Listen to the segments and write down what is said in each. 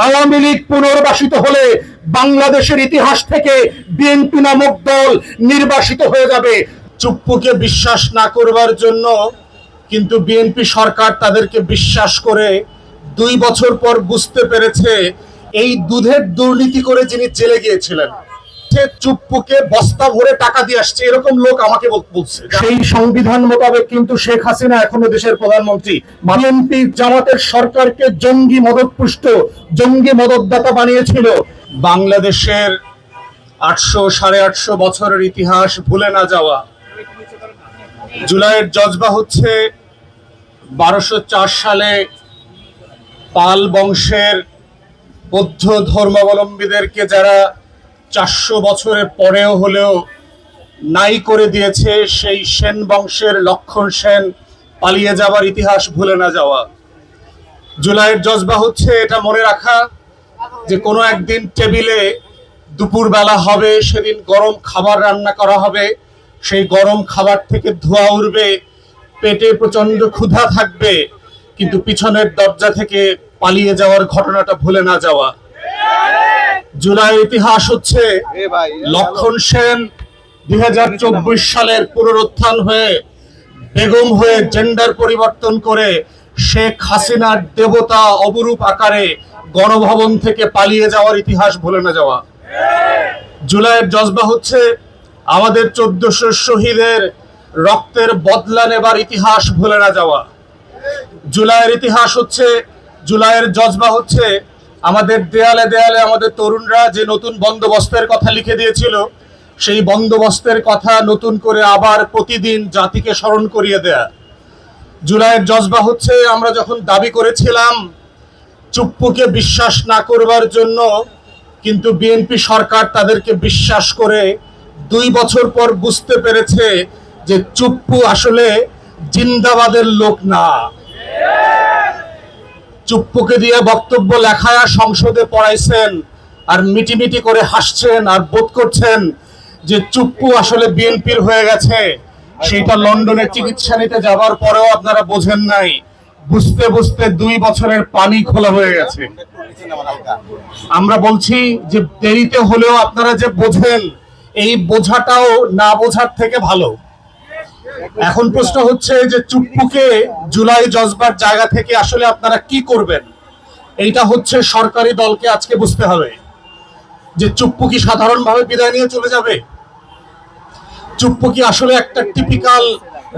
আওয়ামী লীগ পুনর্বাসিত হলে বাংলাদেশের ইতিহাস থেকে বিএনপি নামক দল নির্বাসিত হয়ে যাবে। চুপ্পুকে বিশ্বাস না করবার জন্য কিন্তু বিএনপি সরকার তাদেরকে বিশ্বাস করে 2 বছর পর বুঝতে পেরেছে এই দুধের দুর্নীতি করে যিনি জেলে গিয়েছিলেন সে চুপ্পুকে বস্তা ভরে টাকা দিয়ে আসছে, এরকম লোক আমাকে বলছে। সেই সংবিধান মোতাবেক কিন্তু শেখ হাসিনা এখনো দেশের প্রধানমন্ত্রী। বিএনপি জামাতের সরকারকে জঙ্গি মদতপুষ্ট, জঙ্গি মদতদাতা বানিয়েছিল। বাংলাদেশের 800-850 বছরের ইতিহাস ভুলে না যাওয়া। জুলাইয়ের জজবা হচ্ছে 1204 সালে পাল বংশের বৌদ্ধ ধর্মাবলম্বীদেরকে যারা 400 বছরের পরেও হলেও নাই করে দিয়েছে, সেই সেন বংশের লক্ষণ সেন পালিয়ে যাবার ইতিহাস ভুলে না যাওয়া। জুলাইয়ের জজবা হচ্ছে এটা মনে রাখা যে কোনো একদিন টেবিলে দুপুরবেলা হবে, সেদিন গরম খাবার রান্না করা হবে, সেই গরম খাবার থেকে ধোঁয়া উঠবে, পেটে প্রচন্ড ক্ষুধা থাকবে, কিন্তু পিছনের দরজা থেকে পালিয়ে যাওয়ার ঘটনাটা ভুলে না যাওয়া। জুলাইয়ের ইতিহাস হচ্ছে লক্ষণ সেন 2024 সালের পুনরুত্থান হয়ে বেগম হয়ে জেন্ডার পরিবর্তন করে শেখ হাসিনার দেবতা অবরূপ আকারে গণভবন থেকে পালিয়ে যাওয়ার ইতিহাস ভুলে না যাওয়া। জুলাইয়ের জজবা হচ্ছে আমাদের 1400 শহীদের রক্তের বদলা নেবার ইতিহাস ভুলে না যাওয়া। জুলাইয়ের ইতিহাস হচ্ছে, জুলাইয়ের জজবা হচ্ছে আমাদের দেয়ালে দেয়ালে আমাদের তরুণরা যে নতুন বন্দোবস্তের কথা লিখে দিয়েছিল, সেই বন্দোবস্তের কথা নতুন করে আবার প্রতিদিন জাতিকে স্মরণ করিয়ে দেয়া। জুলাইয়ের জজবা হচ্ছে আমরা যখন দাবি করেছিলাম চুপ্পুকে বিশ্বাস না করবার জন্য, কিন্তু বিএনপি সরকার তাদেরকে বিশ্বাস করে 2 বছর পর বুঝতে পেরেছে যে চুপ্পু আসলে জিন্দাবাদের লোক না। চুপ্পুকে দিয়ে বক্তব্য লেখায় সংসদে পড়াইছেন আর মিটিমিটি করে হাসছেন আর বোধ করছেন যে চুপ্পু আসলে বিএনপির হয়ে গেছে। সেটা লন্ডনে চিকিৎসা নিতে যাবার পরেও আপনারা বোঝেন নাই, বুঝতে বুঝতে 2 বছরের পানি খোলা হয়ে গেছে। আমরা বলছি যে দেরিতে হলেও আপনারা যে বোঝেন, এই বোঝাটাও না বোঝার থেকে ভালো। এখন প্রশ্ন হচ্ছে যে চুপ্পুকে জুলাই জজবার জায়গা থেকে আসলে আপনারা কি করবেন, এইটা হচ্ছে সরকারি দলকে আজকে বুঝতে হবে। যে চুপ্পু কি সাধারণভাবে বিদায় নিয়ে চলে যাবে? চুপ্পু কি আসলে একটা টিপিক্যাল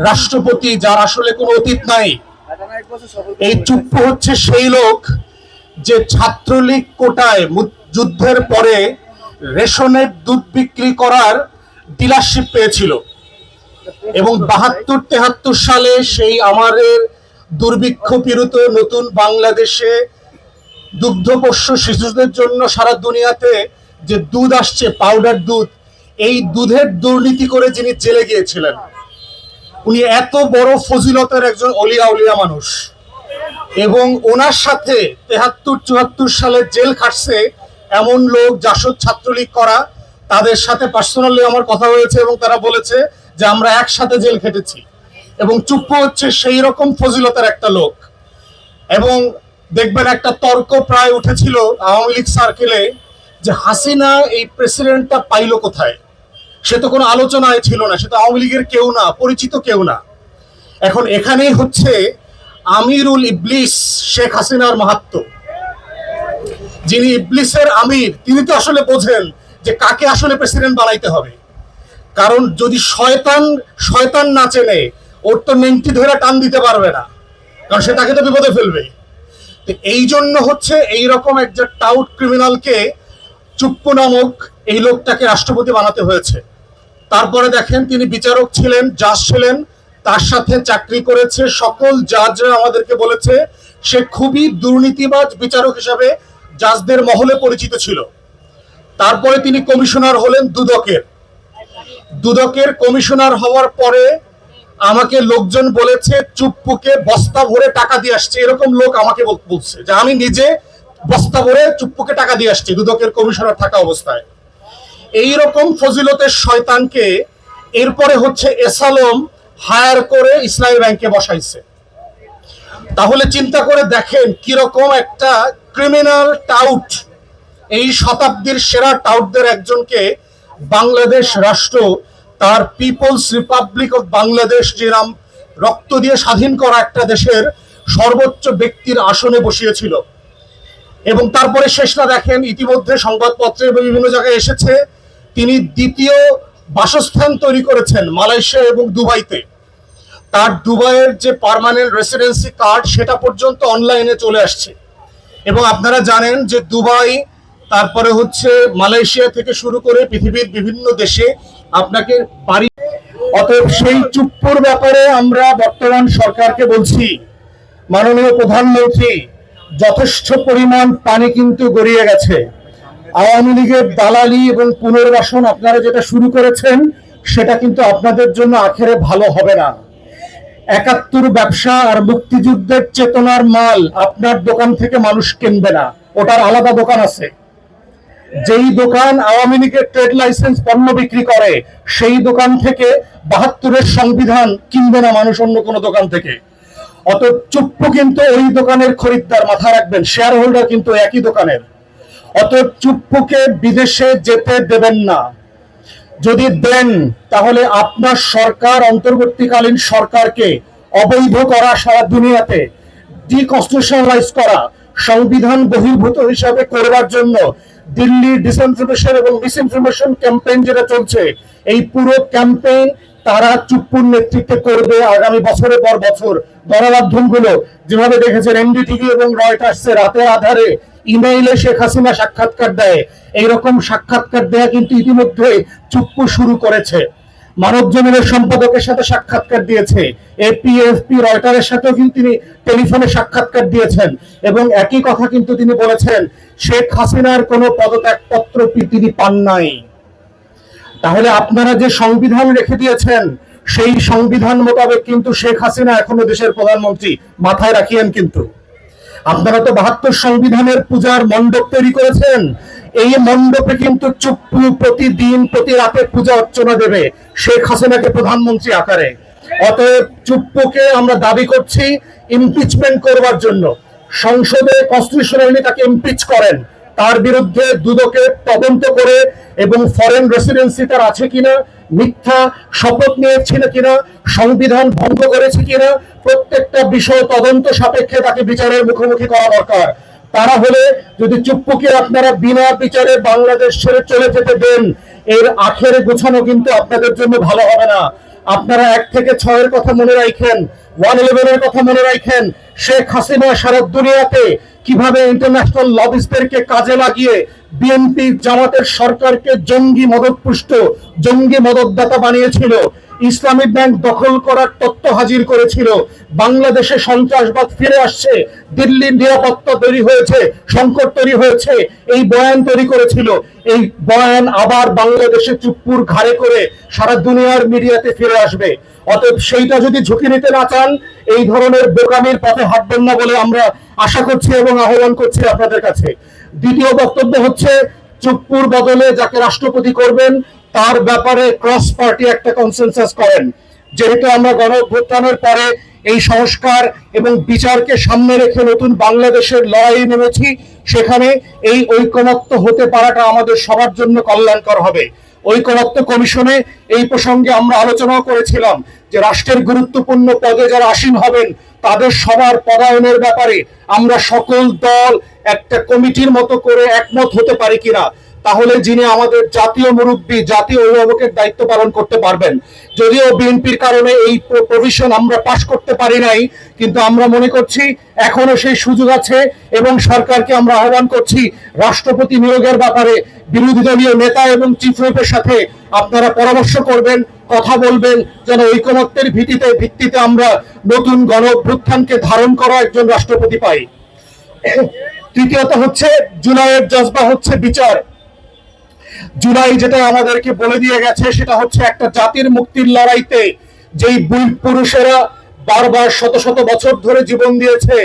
রাষ্ট্রপতি যার আসলে কোনো অতীত নাই? এই চুপ্পু হচ্ছে সেই লোক যে ছাত্রলীগ কোটায় যুদ্ধের পরে রেশনের দুধ বিক্রি করার ডিলারশিপ পেয়েছিল এবং 72-73 সালে সেই আমাদের দুর্ভিক্ষ পীড়িত নতুন বাংলাদেশে দুগ্ধপোষ্য শিশুদের জন্য সারা দুনিয়াতে যে দুধ আসছে, পাউডার দুধ, এই দুধের দুর্নীতি করে যিনি জেলে গিয়েছিলেন, উনি এত বড় ফজিলতের একজন অলিয়া মানুষ এবং ওনার সাথে 73-74 সালে জেল খাটছে এমন লোক জাসদ ছাত্রলীগ করা, তাদের সাথে পার্সোনালি আমার কথা হয়েছে এবং তারা বলেছে যে আমরা একসাথে জেল খেটেছি। এবং চুপ্পু হচ্ছে সেই রকম ফজিলতের একটা লোক। এবং দেখবেন একটা তর্ক প্রায় উঠেছিল আওয়ামী লীগ সার্কেলে যে হাসিনা এই প্রেসিডেন্টটা পাইলো কোথায়? সে তো কোনো আলোচনায় ছিল না, সে তো আওয়ামী লীগের কেউ না, পরিচিত কেউ না। এখন এখানেই হচ্ছে আমিরুল ইবলিস শেখ হাসিনার মাহাত্ম্য। যিনি ইবলিসের আমির, তিনি তো আসলে বোঝেন যে কাকে আসলে প্রেসিডেন্ট বানাইতে হবে। কারণ যদি শয়তান না চেনে, ওর তো নেংটি ধরে টান দিতে পারবে না, কারণ সে তাকে তো বিপদে ফেলবে। এই জন্য হচ্ছে এইরকম একটা টাউট ক্রিমিনালকে, চুপ্পু নামক এই লোকটাকে রাষ্ট্রপতি বানাতে হয়েছে। তারপরে দেখেন তিনি বিচারক ছিলেন, জাজ ছিলেন, তার সাথে চাকরি করেছে সকল জাজরা আমাদেরকে বলেছে সে খুবই দুর্নীতিবাজ বিচারক হিসাবে জাজদের মহলে পরিচিত ছিল। তারপরে তিনি কমিশনার হলেন দুদকের কমিশনার হওয়ার পরে আমাকে লোকজন বলেছে চুপ্পুকে বস্তা ভরে টাকা দিয়ে আসছে, এরকম লোক আমাকে বলছে যে আমি নিজে বস্তা ভরে চুপ্পুকে টাকা দিয়ে আসছি দুদকের কমিশনার থাকা অবস্থায়। এইরকম ফজিলতের শয়তানকে এরপরে হচ্ছে এসালম হায়ার করে ইসলামী ব্যাংকে বসাইছে। তাহলে চিন্তা করে দেখেন কিরকম একটা ক্রিমিনাল টাউট, এই শতাব্দীর সেরা টাউটদের একজনকে বাংলাদেশ রাষ্ট্র তার পিপলস রিপাবলিক অফ বাংলাদেশ যে নাম রক্ত দিয়ে স্বাধীন করা একটা দেশের সর্বোচ্চ ব্যক্তির আসনে বসিয়েছিল। এবং তারপরে শেষটা দেখেন, ইতিমধ্যে সংবাদপত্রে এবং বিভিন্ন জায়গায় এসেছে তিনি দ্বিতীয় বাসস্থান তৈরি করেছেন মালয়েশিয়া এবং দুবাইতে। তার দুবাইয়ের যে পার্মানেন্ট রেসিডেন্সি কার্ড সেটা পর্যন্ত অনলাইনে চলে আসছে। এবং আপনারা জানেন যে দুবাই, তারপরে হচ্ছে মালয়েশিয়া থেকে শুরু করে পৃথিবীর বিভিন্ন দেশে আপনাকে পারি। অতএব সেই চুপ্পুর ব্যাপারে আমরা বর্তমান সরকারকে বলছি, মাননীয় প্রধানমন্ত্রী, যথেষ্ট পরিমাণ পানি কিন্তু গড়িয়ে গেছে। আওয়ামী লীগের দালালি এবং পুনর্বাসন আপনারা যেটা শুরু করেছেন সেটা কিন্তু আপনাদের জন্য আখেরে ভালো হবে না। ৭১ ব্যবসা আর মুক্তিযুদ্ধের চেতনার মাল আপনার দোকান থেকে মানুষ কিনবে না, ওটার আলাদা দোকান আছে। যেই দোকান আওয়ামী লীগের ট্রেড লাইসেন্স পণ্য বিক্রি করে সেই দোকান থেকে ৭২-এর সংবিধান কিনবে না মানুষ অন্য কোনো দোকান থেকে। অত চুপ্পু কিন্তু ওই দোকানের খরিদ্দার, মাথায় রাখবেন, শেয়ার হোল্ডার কিন্তু একই দোকানের। অত চুপ্পুকে বিদেশে যেতে দেবেন না। যদি দেন তাহলে আপনার সরকার, অন্তর্বর্তীকালীন সরকারকে অবৈধ করা, সারা দুনিয়াতে ডিকনস্টিটিউশনালাইজ করা, সংবিধান বহির্ভূত হিসাবে করবার জন্য দিল্লি ডিসইনফরমেশন এবং মিসইনফরমেশন ক্যাম্পেইন যেটা চলছে, এই পুরো ক্যাম্পেইন তারা চুপ্পুর নেতৃত্বে করবে আগামী বছরের পর বছর। গণমাধ্যমগুলো যেভাবে দেখেছেন, এনডিটিভি এবং রয়টার্সে রাতের আধারে ইমেইলে শেখ হাসিনা সাক্ষাৎকার দেয়, এইরকম সাক্ষাৎকার দেয়া কিন্তু ইতিমধ্যে চুপ্পু শুরু করেছে। মানব জমিনের সম্পাদকের সাথে সাক্ষাৎকার দিয়েছে, এপিএফপি রয়টারের সাথেও কিন্তু তিনি টেলিফোনে সাক্ষাৎকার দিয়েছেন এবং একই কথা কিন্তু তিনি বলেছেন শেখ হাসিনার কোনো পদত্যাগপত্র তিনি পান নাই। তাহলে আপনারা যে সংবিধান রেখে দিয়েছেন সেই সংবিধান মোতাবেক কিন্তু শেখ হাসিনা এখনো দেশের প্রধানমন্ত্রী, মাথায় রাখিয়েন। কিন্তু আপনারা তো ৭২ সংবিধানের পূজার মণ্ডপ তৈরি করেছেন, এই মণ্ডপে কিন্তু চুপ্পু প্রতিদিন প্রতি রাতে পূজা অর্চনা দেবে শেখ হাসিনাকে প্রধানমন্ত্রী আকারে। অতএব চুপ্পুকে আমরা দাবি করছি ইমপিচমেন্ট করবার জন্য। সংসদে কনস্টিটিউশনালি তাকে ইমপিচ করেন, তার বিরুদ্ধে দুদকে তদন্ত করে এবং ফরেন রেসিডেন্সি তার আছে কিনা, মিথ্যা শপথ নিয়েছিল কিনা, সংবিধান ভঙ্গ করেছে কিনা, প্রত্যেকটা বিষয় তদন্ত সাপেক্ষে তাকে বিচারের মুখোমুখি করা দরকার। তারা হলে যদি চুপ্পুকে আপনারা বিনা বিচারে বাংলাদেশ ছেড়ে চলে যেতে দেন, এর আখেরে গোছানো কিন্তু আপনাদের জন্য ভালো হবে না। আপনারা ১ থেকে ৬-এর কথা মনে রাখেন, 111-এর কথা মনে রাখেন। শেখ হাসিনা সারা দুনিয়াতে কিভাবে ইন্টারন্যাশনাল লবিস্টদেরকে কাজে লাগিয়ে বিএনপি জামাতের সরকারকে জঙ্গি মদতপুষ্ট, জঙ্গি মদতদাতা বানিয়েছিল, ইসলামিক ব্যাংক দখল করার তথ্য হাজির করেছিল, বাংলাদেশে সন্ত্রাসবাদ ফিরে আসছে, দিল্লির নিরাপত্তা তৈরি হয়েছে, সংকট তৈরি হয়েছে, এই বয়ান তৈরি করেছিল। এই বয়ান আবার বাংলাদেশে চুপ্পুর ঘাড়ে করে সারা দুনিয়ার মিডিয়াতে ফিরে আসবে। অতএব সেইটা যদি ঝুঁকি নিতে না চান, এই ধরনের বোকামির পথে হাঁটবেন না বলে আমরা আশা করছি এবং আহ্বান করছি আপনাদের কাছে। দ্বিতীয় বক্তব্য হচ্ছে, চুপ্পুর বদলে যাকে রাষ্ট্রপতি করবেন তার ব্যাপারে ক্রস পার্টি একটা কনসেনসাস করেন। যেহেতু আমরা গণঅভ্যুত্থানের পরে এই সংস্কার এবং বিচারকে সামনে রেখে নতুন বাংলাদেশের লড়াই নেমেছি, সেখানে এই ঐকমত্য হতে পারাটা আমাদের সবার জন্য কল্যাণকর হবে। ঐকমত্য কমিশনে এই প্রসঙ্গে আমরা আলোচনাও করেছিলাম যে রাষ্ট্রের গুরুত্বপূর্ণ পদে যারা আসীন হবেন তাদের সবার পদায়নের ব্যাপারে আমরা সকল দল একটা কমিটির মতো করে একমত হতে পারি কিনা, তাহলে যিনি আমাদের জাতীয় মুরব্বী, জাতীয় অভিভাবকের দায়িত্ব পালন করতে পারবেন। যদিও বিএনপির কারণে এই প্রভিশন আমরা পাশ করতে পারি নাই, কিন্তু আমরা মনে করছি এখনো সেই সুযোগ আছে এবং সরকারকে আমরা আহ্বান করছি রাষ্ট্রপতি নিয়োগের ব্যাপারে বিরোধী দলীয় নেতা এবং চিফ হুইপের সাথে আপনারা পরামর্শ করবেন, কথা বলবেন, যেন ঐকমত্যের ভিত্তিতে আমরা নতুন গণঅভ্যুত্থানকে ধারণ করা একজন রাষ্ট্রপতি পাই। তৃতীয়ত হচ্ছে, জুলাইয়ের জজবা হচ্ছে বিচার। জুলাই যেটা আমাদেরকে বলে দিয়ে গেছে সেটা হচ্ছে একটা জাতির মুক্তির লড়াইতে যেই বীর পুরুষেরা বারবার শত শত বছর ধরে জীবন দিয়েছে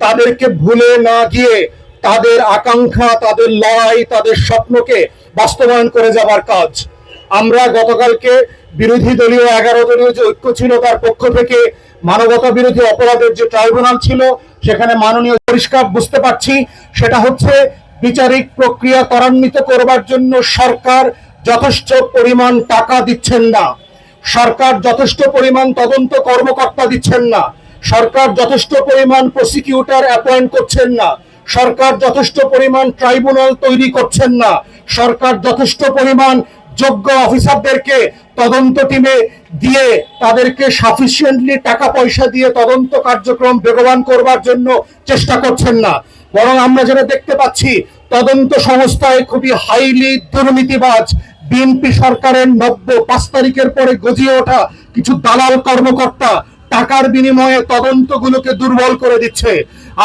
তাদেরকে ভুলে না গিয়ে তাদের আকাঙ্ক্ষা, তাদের লড়াই, তাদের স্বপ্নকে বাস্তবায়ন করে যাবার কাজ। আমরা গতকালকে বিরোধী দলীয় 11 দলীয় যে ঐক্য ছিল তার পক্ষ থেকে মানবতা বিরোধী অপরাধের যে ট্রাইব্যুনাল ছিল সেখানে মাননীয় পরিষ্কার বুঝতে পারছি সেটা হচ্ছে বিচারিক প্রক্রিয়া ত্বরান্বিত করবার জন্য সরকার যথেষ্ট পরিমাণ টাকা দিচ্ছেন না, সরকার যথেষ্ট পরিমাণ তদন্ত কর্মকর্তা দিচ্ছেন না, সরকার যথেষ্ট পরিমাণ প্রসিকিউটর অ্যাপয়েন্ট করছেন না, সরকার যথেষ্ট পরিমাণ ট্রাইব্যুনাল তৈরি করছেন না, সরকার যথেষ্ট পরিমাণ যোগ্য অফিসারদেরকে তদন্ত টিমে দিয়ে তাদেরকে সাফিসিয়েন্টলি টাকা পয়সা দিয়ে তদন্ত কার্যক্রম বেগবান করবার জন্য চেষ্টা করছেন না। বরং আমরা যেটা দেখতে পাচ্ছি তদন্ত সংস্থায় খুবই হাইলি দুর্নীতিবাজ বিএনপি সরকারের 5 তারিখের পরে গজিয়ে ওঠা কিছু দালাল কর্মকর্তা টাকার বিনিময়ে তদন্তগুলোকে দুর্বল করে দিচ্ছে।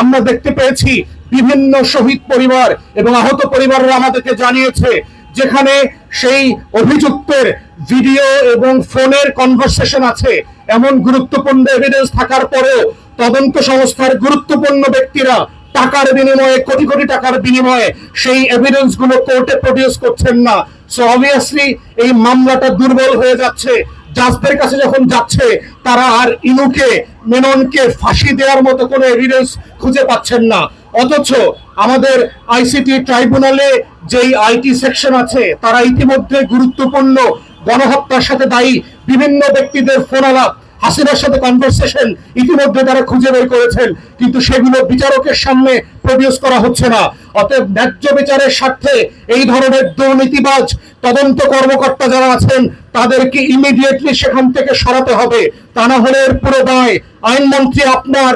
আমরা দেখতে পেয়েছি বিভিন্ন শহীদ পরিবার এবং আহত পরিবাররা আমাদেরকে জানিয়েছে যেখানে সেই অভিযুক্তের ভিডিও এবং ফোনের কনভারসেশন আছে, এমন গুরুত্বপূর্ণ এভিডেন্স থাকার পরেও তদন্ত সংস্থার গুরুত্বপূর্ণ ব্যক্তিরা টাকার বিনিময়ে, কোটি কোটি টাকার বিনিময়ে সেই এভিডেন্স গুলো কোর্টে প্রডিউস করছেন না। সো অবভিয়াসলি এই মামলাটা দুর্বল হয়ে যাচ্ছে। জাজদের কাছে যখন যাচ্ছে তারা আর ইনুকে, মেননকে ফাঁসি দেওয়ার মতো কোনো এভিডেন্স খুঁজে পাচ্ছেন না। অথচ আমাদের আইসিটি ট্রাইব্যুনালে যেই আইটি সেকশন আছে তারা ইতিমধ্যে গুরুত্বপূর্ণ গণহত্যার সাথে দায়ী বিভিন্ন ব্যক্তিদের ফোন আলাপ, হাসিনার সাথে কনভারসেশন ইতিমধ্যে তারা খুঁজে বের করেছেন, কিন্তু সেগুলো বিচারকের সামনে প্রডিউস করা হচ্ছে না। অতএব ন্যায্য বিচারের স্বার্থে এই ধরনের দুর্নীতিবাজ তদন্ত কর্মকর্তা যারা আছেন তাদেরকে ইমিডিয়েটলি সেখান থেকে সরাতে হবে। তা না হলে এর পুরো দায় আইনমন্ত্রী আপনার,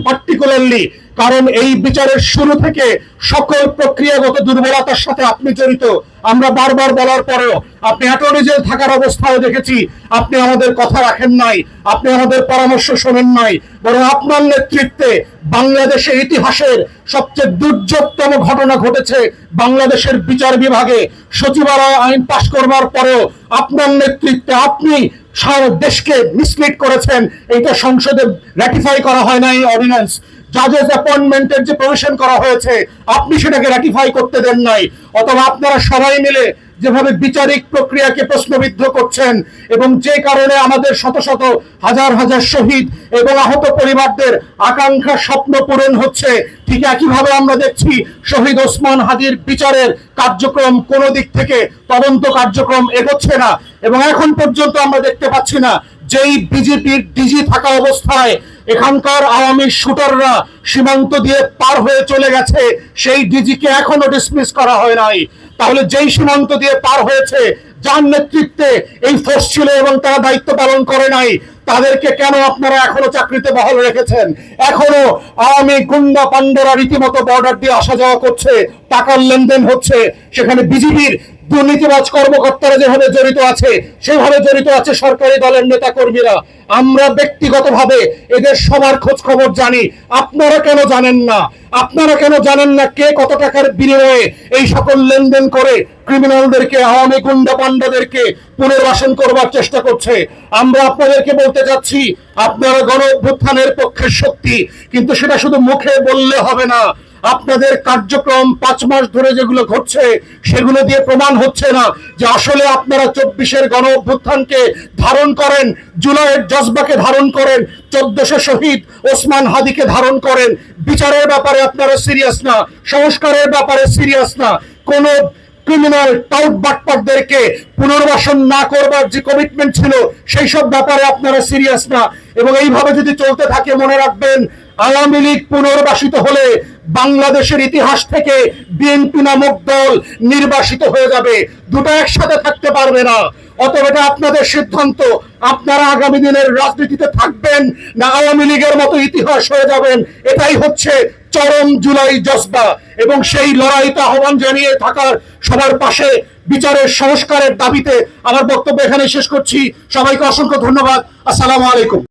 পার্টিকুলারলি, কারণ এই বিচারের শুরু থেকে সকল প্রক্রিয়াগত দুর্বলতার সাথে আপনি জড়িত। আমরা বারবার বলার পরেও আপনি অ্যাটর্নি জেনারেল থাকার অবস্থায় দেখেছি আপনি আমাদের কথা রাখেন নাই, আপনি আমাদের পরামর্শ শোনেন নাই, বরং আপনার নেতৃত্বে বাংলাদেশের ইতিহাসের সবচেয়ে দুর্যোগতম ঘটনা ঘটেছে। বাংলাদেশের বিচার বিভাগে সচিবালয় আইন পাশ করবার পরেও আপনার নেতৃত্বে আপনি সারা দেশকে মিসলিড করেছেন। এটা সংসদে রাটিফাই করা হয় নাই অর্ডিন্যান্স। জাজেস অ্যাপয়েন্টমেন্টের যে প্রভিশন করা হয়েছে আপনি সেটাকে রাটিফাই করতে দেন নাই। অথবা আপনারা সবাই মিলে যেভাবে বিচারিক প্রক্রিয়াকে প্রশ্নবিদ্ধ করছেন এবং যে কারণে আমাদের শত শত হাজার হাজার শহীদ এবং আহত পরিবারদের আকাঙ্ক্ষা স্বপ্ন পূরণ হচ্ছে, ঠিক একইভাবে আমরা দেখছি শহীদ ওসমান হাদির বিচারের কার্যক্রম কোনো দিক থেকে তদন্ত কার্যক্রম এগোচ্ছে না। এবং এখন পর্যন্ত আমরা দেখতে পাচ্ছি না যেই বিজেপির ডিজি থাকা অবস্থায় এখানকার আওয়ামী শুটাররা সীমান্ত দিয়ে পার হয়ে চলে গেছে, সেই ডিজিকে এখনো ডিসমিস করা হয় নাই। তাহলে যেই সীমান্ত দিয়ে পার হয়েছে, যার নেতৃত্বে এই ফোর্স ছিল এবং তারা দায়িত্ব পালন করে নাই, তাদেরকে কেন আপনারা এখনো চাকরিতে বহাল রেখেছেন? এখনো আওয়ামী গুন্ডা পান্ডারা রীতিমতো বর্ডার দিয়ে আসা যাওয়া করছে, টাকার লেনদেন হচ্ছে। সেখানে বিজেপির দুর্নীতিবাজ কর্মকর্তারা যেভাবে জড়িত আছে সেভাবে জড়িত আছে সরকারি দলের নেতা কর্মীরা। আমরা ব্যক্তিগতভাবে এদের সবার খোঁজ খবর জানি, আপনারা কেন জানেন না? আপনারা কেন জানেন না কে কত টাকার বিনিময়ে এই সকল লেনদেন করে ক্রিমিনালদেরকে, আওয়ামী গুন্ডা পান্ডাদেরকে পুনর্বাসন করবার চেষ্টা করছে? আমরা আপনাদেরকে বলতে চাচ্ছি আপনারা গণ অভ্যুত্থানের পক্ষের শক্তি, কিন্তু সেটা শুধু মুখে বললে হবে না। আপনাদের কার্যক্রম 5 মাস ধরে যেগুলো ঘটছে সেগুলো দিয়ে প্রমাণ হচ্ছে না যে আসলে আপনারা 24-এর গণ অভ্যুত্থানকে ধারণ করেন, জুলাইয়ের জজবাকে ধারণ করেন, 1400 শহীদ ওসমান হাদিকে ধারণ করেন। বিচারের ব্যাপারে আপনারা সিরিয়াস না, সংস্কারের ব্যাপারে সিরিয়াস না, কোন ক্রিমিনাল টাউট বাটপারদেরকে পুনর্বাসন না করবার যে কমিটমেন্ট ছিল সেই সব ব্যাপারে আপনারা সিরিয়াস না। এবং এইভাবে যদি চলতে থাকে মনে রাখবেন আওয়ামী লীগ পুনর্বাসিত হলে বাংলাদেশের ইতিহাস থেকে বিএনপি নামক দল নির্বাসিত হয়ে যাবে। দুটো একসাথে থাকতে পারবে না। অতএব এটা আপনাদের সিদ্ধান্ত, আপনারা আগামী দিনের রাজনীতিতে থাকবেন না আওয়ামী লীগের মতো ইতিহাস হয়ে যাবেন। এটাই হচ্ছে চরম জুলাই জজবা এবং সেই লড়াইতে আহ্বান জানিয়ে থাকার সবার পাশে বিচারের সংস্কারের দাবিতে আমার বক্তব্য এখানে শেষ করছি। সবাইকে অসংখ্য ধন্যবাদ। আসসালামু আলাইকুম।